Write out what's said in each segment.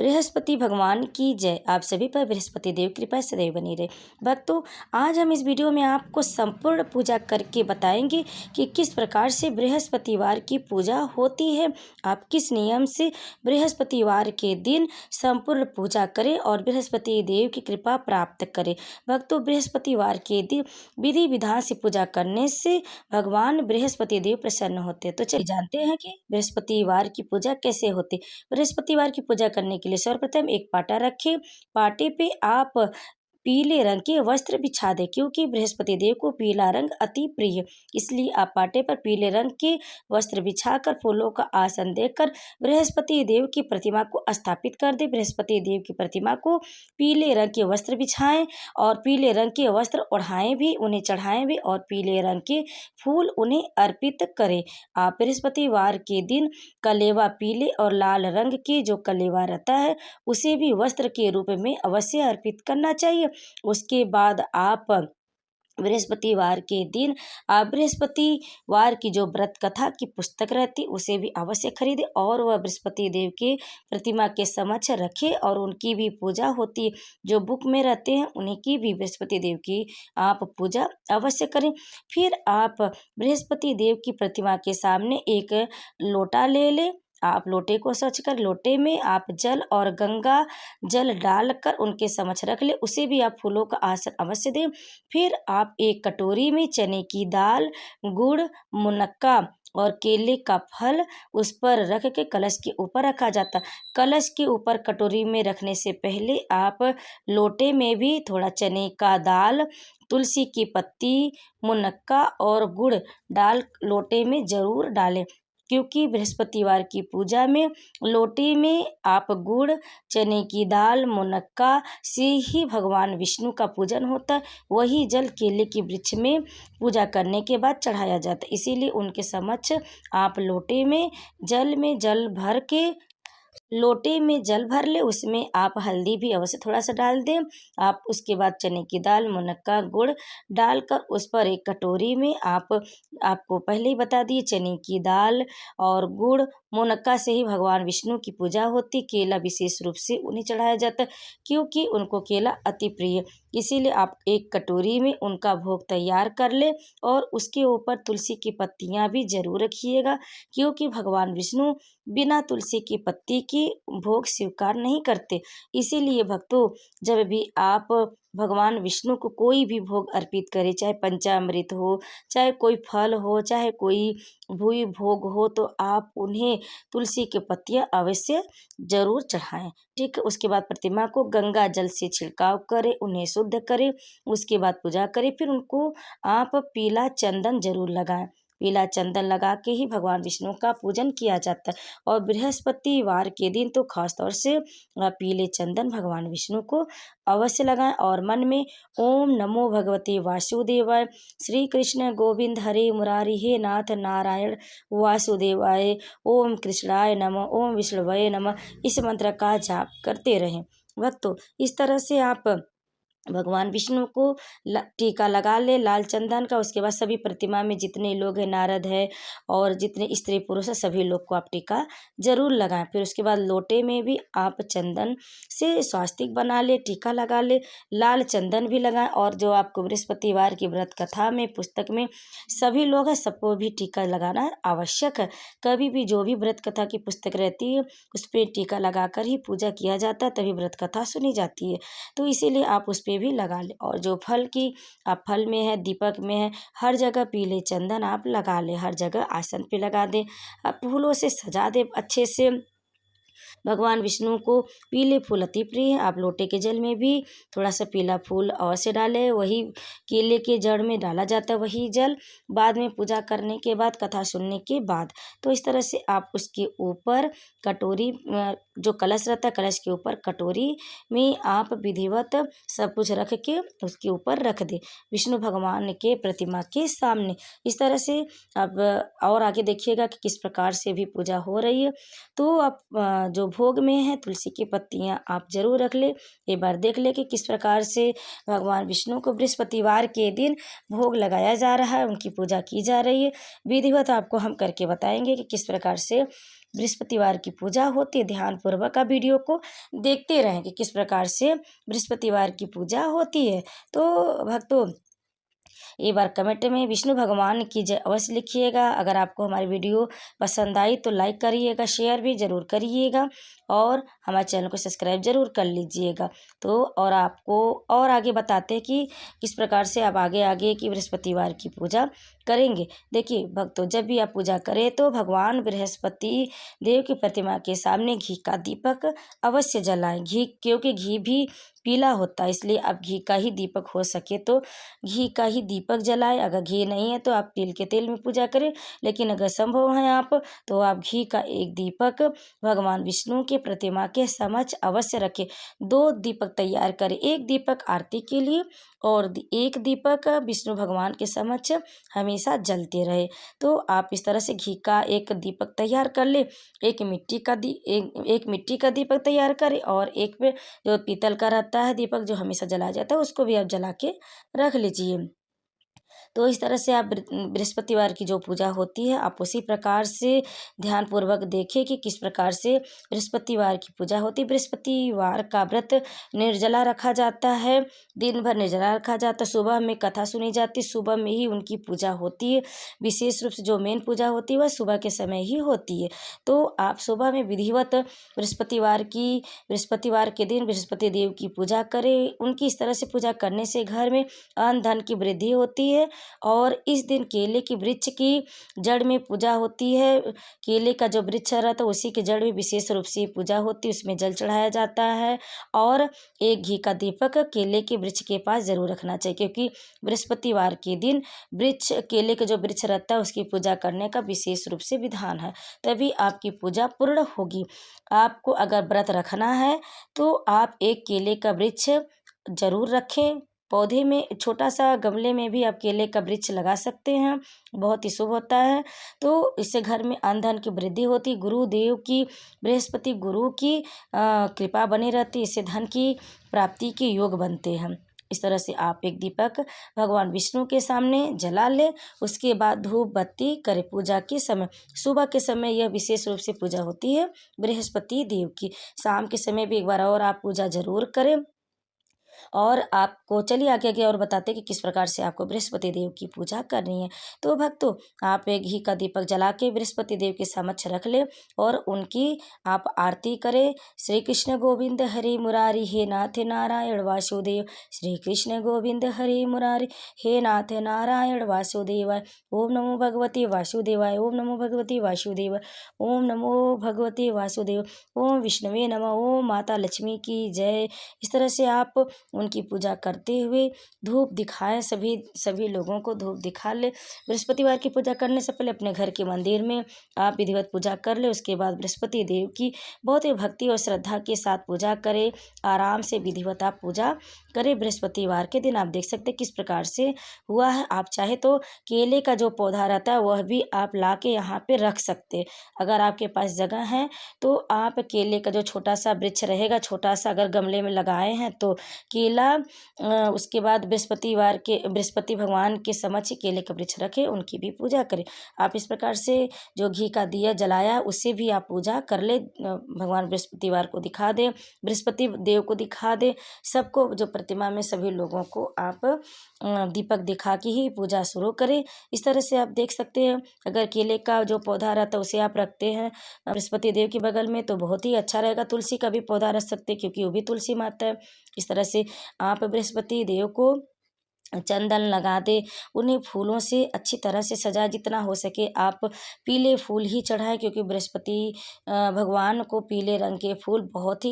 बृहस्पति भगवान की जय। आप सभी पर बृहस्पति देव कृपा सदैव बनी रहे। भक्तों, आज हम इस वीडियो में आपको संपूर्ण पूजा करके बताएंगे कि किस प्रकार से बृहस्पतिवार की पूजा होती है। आप किस नियम से बृहस्पतिवार के दिन संपूर्ण पूजा करें और बृहस्पति देव की कृपा प्राप्त करें। भक्तों, बृहस्पतिवार के दिन विधि विधान से पूजा करने से भगवान बृहस्पति देव प्रसन्न होते हैं। तो चलिए जानते हैं कि बृहस्पतिवार की पूजा कैसे होती है। बृहस्पतिवार की पूजा करने के लिए सर्वप्रथम एक पाटा रखें। पाटे पे आप पीले रंग के वस्त्र बिछा दें, क्योंकि बृहस्पति देव को पीला रंग अति प्रिय है। इसलिए आप पाटे पर पीले रंग के वस्त्र बिछाकर फूलों का आसन देकर बृहस्पति देव की प्रतिमा को स्थापित कर दें। बृहस्पति देव की प्रतिमा को पीले रंग के वस्त्र बिछाएं और पीले रंग के वस्त्र ओढ़ाएं भी, उन्हें चढ़ाएं भी और पीले रंग के फूल उन्हें अर्पित करें। आप बृहस्पतिवार के दिन कलेवा पीले और लाल रंग के जो कलेवा रहता है उसे भी वस्त्र के रूप में अवश्य अर्पित करना चाहिए। उसके बाद आप बृहस्पतिवार के दिन आप बृहस्पतिवार की जो व्रत कथा की पुस्तक रहती उसे भी अवश्य खरीदें और वह बृहस्पति देव के प्रतिमा के समक्ष रखें और उनकी भी पूजा होती है। जो बुक में रहते हैं उन्हीं की भी बृहस्पति देव की आप पूजा अवश्य करें। फिर आप बृहस्पति देव की प्रतिमा के सामने एक लोटा ले लें। आप लोटे को स्वच्छ कर लोटे में आप जल और गंगा जल डालकर उनके समक्ष रख ले। उसे भी आप फूलों का आसन अवश्य दें। फिर आप एक कटोरी में चने की दाल, गुड़, मुनक्का और केले का फल उस पर रख के कलश के ऊपर रखा जाता। कलश के ऊपर कटोरी में रखने से पहले आप लोटे में भी थोड़ा चने का दाल, तुलसी की पत्ती, मुनक्का और गुड़ डाल लोटे में जरूर डालें, क्योंकि बृहस्पतिवार की पूजा में लोटे में आप गुड़, चने की दाल, मुनक्का से ही भगवान विष्णु का पूजन होता है। वही जल केले के वृक्ष में पूजा करने के बाद चढ़ाया जाता है। इसीलिए उनके समक्ष आप लोटे में जल भर के लोटे में जल भर ले। उसमें आप हल्दी भी अवश्य थोड़ा सा डाल दें। आप उसके बाद चने की दाल, मुनक्का, गुड़ डालकर उस पर एक कटोरी में आपको पहले ही बता दिए चने की दाल और गुड़, मुनक्का से ही भगवान विष्णु की पूजा होती। केला विशेष रूप से उन्हें चढ़ाया जाता है, क्योंकि उनको केला अति प्रिय है। इसीलिए आप एक कटोरी में उनका भोग तैयार कर ले और उसके ऊपर तुलसी की पत्तियां भी जरूर रखिएगा, क्योंकि भगवान विष्णु बिना तुलसी की पत्ती की भोग स्वीकार नहीं करते। इसीलिए भक्तों, जब भी आप भगवान विष्णु को कोई भी भोग अर्पित करें, चाहे पंचामृत हो, चाहे कोई फल हो, चाहे कोई भूई भोग हो, तो आप उन्हें तुलसी की पत्तियां अवश्य जरूर चढ़ाएं। ठीक है। उसके बाद प्रतिमा को गंगा जल से छिड़काव करें, उन्हें शुद्ध करें। उसके बाद पूजा करें। फिर उनको आप पीला चंदन जरूर लगाएं। पीला चंदन लगा के ही भगवान विष्णु का पूजन किया जाता है। और बृहस्पतिवार के दिन तो खास तौर से पीले चंदन भगवान विष्णु को अवश्य लगाएं और मन में ओम नमो भगवते वासुदेवाय, श्री कृष्ण गोविंद हरे मुरारी, हे नाथ नारायण वासुदेवाय, ओम कृष्णाय नमः, ओम विष्णुवे नमः, इस मंत्र का जाप करते रहें। भक्तों, इस तरह से आप भगवान विष्णु को टीका लगा ले लाल चंदन का। उसके बाद सभी प्रतिमा में जितने लोग हैं, नारद है और जितने स्त्री पुरुष है, सभी लोग को आप टीका जरूर लगाएं। फिर उसके बाद लोटे में भी आप चंदन से स्वास्तिक बना ले, टीका लगा ले, लाल चंदन भी लगाएं। और जो आपको बृहस्पतिवार की व्रत कथा में पुस्तक में सभी लोग हैं, सबको भी टीका लगाना आवश्यक है। कभी भी जो भी व्रत कथा की पुस्तक रहती है उस पर टीका लगाकर ही पूजा किया जाता है, तभी व्रत कथा सुनी जाती है। तो इसीलिए आप उस पे भी लगा ले। और जो फल की आप फल में है, दीपक में है, हर जगह पीले चंदन आप लगा ले, हर जगह आसन पे लगा दे, आप फूलों से सजा दे अच्छे से। भगवान विष्णु को पीले फूल अति प्रिय है। आप लोटे के जल में भी थोड़ा सा पीला फूल अवश्य डालें। वही केले के जड़ में डाला जाता है वही जल, बाद में पूजा करने के बाद, कथा सुनने के बाद। तो इस तरह से आप उसके ऊपर कटोरी, जो कलश रहता है कलश के ऊपर कटोरी में आप विधिवत सब कुछ रख के उसके ऊपर रख दे विष्णु भगवान के प्रतिमा के सामने। इस तरह से अब और आगे देखिएगा कि किस प्रकार से भी पूजा हो रही है। तो आप जो भोग में है तुलसी की पत्तियां आप जरूर रख ले। एक बार देख ले कि किस प्रकार से भगवान विष्णु को बृहस्पतिवार के दिन भोग लगाया जा रहा है, उनकी पूजा की जा रही है। विधिवत आपको हम करके बताएंगे कि किस प्रकार से बृहस्पतिवार की पूजा होती है। ध्यानपूर्वक आप वीडियो को देखते रहें कि किस प्रकार से बृहस्पतिवार की पूजा होती है। तो भक्तों, एक बार कमेंट में विष्णु भगवान की जय अवश्य लिखिएगा। अगर आपको हमारी वीडियो पसंद आई तो लाइक करिएगा, शेयर भी ज़रूर करिएगा और हमारे चैनल को सब्सक्राइब ज़रूर कर लीजिएगा। तो और आपको और आगे बताते हैं कि किस प्रकार से आप आगे आगे की बृहस्पतिवार की पूजा करेंगे। देखिए भक्तों, जब भी आप पूजा करें तो भगवान बृहस्पति देव की प्रतिमा के सामने घी का दीपक अवश्य जलाएं। घी, क्योंकि घी भी पीला होता है, इसलिए आप घी का ही दीपक हो सके तो घी का ही दीपक जलाएं। अगर घी नहीं है तो आप तिल के तेल में पूजा करें, लेकिन अगर संभव है आप तो आप घी का एक दीपक भगवान विष्णु के प्रतिमा के समक्ष अवश्य रखें। 2 दीपक तैयार करें, एक दीपक आरती के लिए और एक दीपक विष्णु भगवान के समक्ष हमेशा जलते रहे। तो आप इस तरह से घी का एक दीपक तैयार कर ले। एक मिट्टी का दीपक तैयार करें और एक पे जो पीतल का रहता है दीपक जो हमेशा जलाया जाता है, उसको भी आप जला के रख लीजिए। तो इस तरह से आप बृहस्पतिवार की जो पूजा होती है आप उसी प्रकार से ध्यानपूर्वक देखें कि किस प्रकार से बृहस्पतिवार की पूजा होती है। बृहस्पतिवार का व्रत निर्जला रखा जाता है, दिन भर निर्जला रखा जाता है। सुबह में कथा सुनी जाती है, सुबह में ही उनकी पूजा होती है। विशेष रूप से जो मेन पूजा होती है वह सुबह के समय ही होती है। तो आप सुबह में विधिवत बृहस्पतिवार के दिन बृहस्पति देव की पूजा करें। उनकी इस तरह से पूजा करने से घर में अन्न धन की वृद्धि होती है। और इस दिन केले की वृक्ष की जड़ में पूजा होती है। केले का जो वृक्ष रहता है उसी के जड़ में विशेष रूप से पूजा होती है, उसमें जल चढ़ाया जाता है और एक घी का दीपक केले के वृक्ष के पास जरूर रखना चाहिए, क्योंकि बृहस्पतिवार के दिन केले का जो वृक्ष रहता है उसकी पूजा करने का विशेष रूप से विधान है, तभी आपकी पूजा पूर्ण होगी। आपको अगर व्रत रखना है तो आप एक केले का वृक्ष जरूर रखें। पौधे में छोटा सा गमले में भी आप केले का वृक्ष लगा सकते हैं, बहुत ही शुभ होता है। तो इससे घर में अन्न धन की वृद्धि होती, गुरुदेव की बृहस्पति गुरु की कृपा बनी रहती, इससे धन की प्राप्ति के योग बनते हैं। इस तरह से आप एक दीपक भगवान विष्णु के सामने जला ले, उसके बाद धूप बत्ती करें। पूजा के समय सुबह के समय यह विशेष रूप से पूजा होती है बृहस्पति देव की। शाम के समय भी एक बार और आप पूजा जरूर करें। और आपको चलिए आगे आगे और बताते हैं कि किस प्रकार से आपको बृहस्पति देव की पूजा करनी है। तो भक्तों, आप एक घी का दीपक जला के बृहस्पति देव के समक्ष रख ले और उनकी आप आरती करें। श्री कृष्ण गोविंद हरि मुरारी, हे नाथ नारायण वासुदेव। श्री कृष्ण गोविंद हरि मुरारी, हे नाथ नारायण वासुदेवाय। ओम नमो भगवते वासुदेवाय, ओम नमो भगवते वासुदेव, ओम नमो भगवते वासुदेव, ओम विष्णुवे नमः, ओम माता लक्ष्मी की जय। इस तरह से आप उनकी पूजा करते हुए धूप दिखाएं, सभी लोगों को धूप दिखा ले। बृहस्पतिवार की पूजा करने से पहले अपने घर के मंदिर में आप विधिवत पूजा कर ले। उसके बाद बृहस्पति देव की बहुत ही भक्ति और श्रद्धा के साथ पूजा करें। आराम से विधिवत आप पूजा करें। बृहस्पतिवार के दिन आप देख सकते हैं किस प्रकार से हुआ है। आप चाहे तो केले का जो पौधा रहता है वह भी आप ला के यहाँ पे रख सकते हैं। अगर आपके पास जगह है तो आप केले का जो छोटा सा वृक्ष रहेगा, छोटा सा अगर गमले में लगाए हैं तो केला, उसके बाद बृहस्पति भगवान के समक्ष केले का वृक्ष रखें, उनकी भी पूजा करें। आप इस प्रकार से जो घी का दिया जलाया उससे भी आप पूजा कर ले। भगवान बृहस्पतिवार को दिखा दें, बृहस्पति देव को दिखा दें, सबको जो प्रतिमा में सभी लोगों को आप दीपक दिखा के ही पूजा शुरू करें। इस तरह से आप देख सकते हैं। अगर केले का जो पौधा रहता है उसे आप रखते हैं बृहस्पति देव के बगल में तो बहुत ही अच्छा रहेगा। तुलसी का भी पौधा रख सकते हैं क्योंकि वो भी तुलसी माता है। इस तरह से आप बृहस्पति देव को चंदन लगा दे, उन्हें फूलों से अच्छी तरह से सजाए। जितना हो सके आप पीले फूल ही चढ़ाएं, क्योंकि बृहस्पति भगवान को पीले रंग के फूल बहुत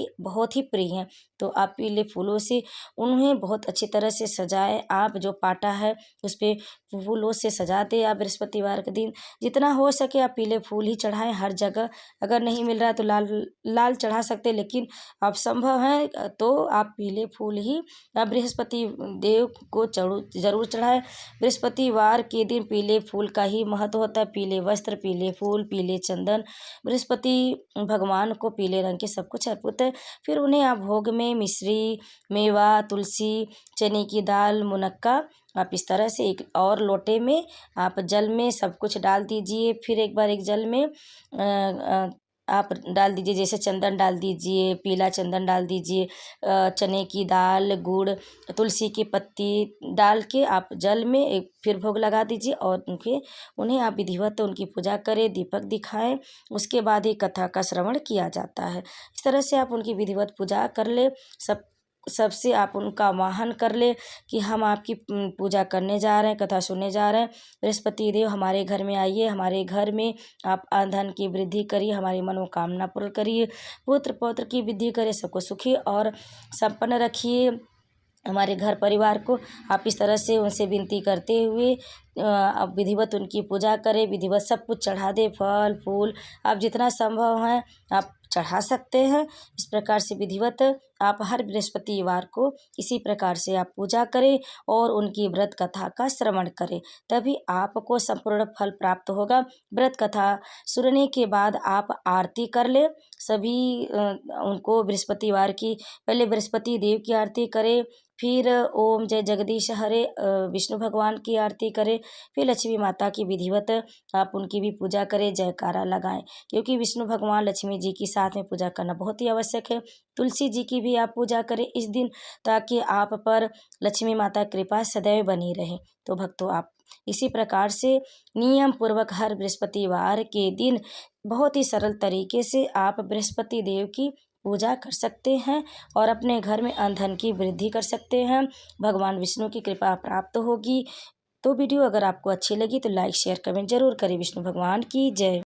ही प्रिय हैं। तो आप पीले फूलों से उन्हें बहुत अच्छी तरह से सजाएं। आप जो पाटा है उस पर फूलों से सजा दें। आप बृहस्पतिवार के दिन जितना हो सके आप पीले फूल ही चढ़ाएं हर जगह। अगर नहीं मिल रहा है तो लाल चढ़ा सकते, लेकिन आप संभव है तो आप पीले फूल ही आप बृहस्पति देव को जरूर चढ़ाए। बृहस्पतिवार के दिन पीले फूल का ही महत्व होता है। पीले वस्त्र, पीले फूल, पीले चंदन बृहस्पति भगवान को पीले रंग के सब कुछ अर्पित है। फिर उन्हें आप भोग में मिश्री, मेवा, तुलसी, चने की दाल, मुनक्का आप इस तरह से एक और लोटे में आप जल में सब कुछ डाल दीजिए। फिर एक बार एक जल में आप डाल दीजिए, जैसे चंदन डाल दीजिए, पीला चंदन डाल दीजिए, चने की दाल, गुड़, तुलसी की पत्ती डाल के आप जल में एक फिर भोग लगा दीजिए और उन्हें आप विधिवत उनकी पूजा करें, दीपक दिखाएं। उसके बाद ही कथा का श्रवण किया जाता है। इस तरह से आप उनकी विधिवत पूजा कर ले। सबसे आप उनका आवाहन कर ले कि हम आपकी पूजा करने जा रहे हैं, कथा सुनने जा रहे हैं। बृहस्पति देव हमारे घर में आइए, हमारे घर में आप धन की वृद्धि करिए, हमारी मनोकामना पूर्ण करिए, पुत्र पौत्र की वृद्धि करिए, सबको सुखी और संपन्न रखिए। हमारे घर परिवार को आप इस तरह से उनसे विनती करते हुए आप विधिवत उनकी पूजा करें, विधिवत सब कुछ चढ़ा दें, फल फूल आप जितना संभव है आप चढ़ा सकते हैं। इस प्रकार से विधिवत आप हर बृहस्पतिवार को इसी प्रकार से आप पूजा करें और उनकी व्रत कथा का श्रवण करें, तभी आपको संपूर्ण फल प्राप्त होगा। व्रत कथा सुनने के बाद आप आरती कर ले। सभी उनको बृहस्पतिवार की पहले बृहस्पति देव की आरती करें, फिर ओम जय जगदीश हरे विष्णु भगवान की आरती करें, फिर लक्ष्मी माता की विधिवत आप उनकी भी पूजा करें, जयकारा लगाएं, क्योंकि विष्णु भगवान लक्ष्मी जी की साथ में पूजा करना बहुत ही आवश्यक है। तुलसी जी की भी आप पूजा करें इस दिन, ताकि आप पर लक्ष्मी माता कृपा सदैव बनी रहे। तो भक्तों, आप इसी प्रकार से नियम पूर्वक हर बृहस्पतिवार के दिन बहुत ही सरल तरीके से आप बृहस्पति देव की पूजा कर सकते हैं और अपने घर में धन की वृद्धि कर सकते हैं। भगवान विष्णु की कृपा प्राप्त होगी। तो वीडियो अगर आपको अच्छी लगी तो लाइक शेयर कमेंट जरूर करें। विष्णु भगवान की जय।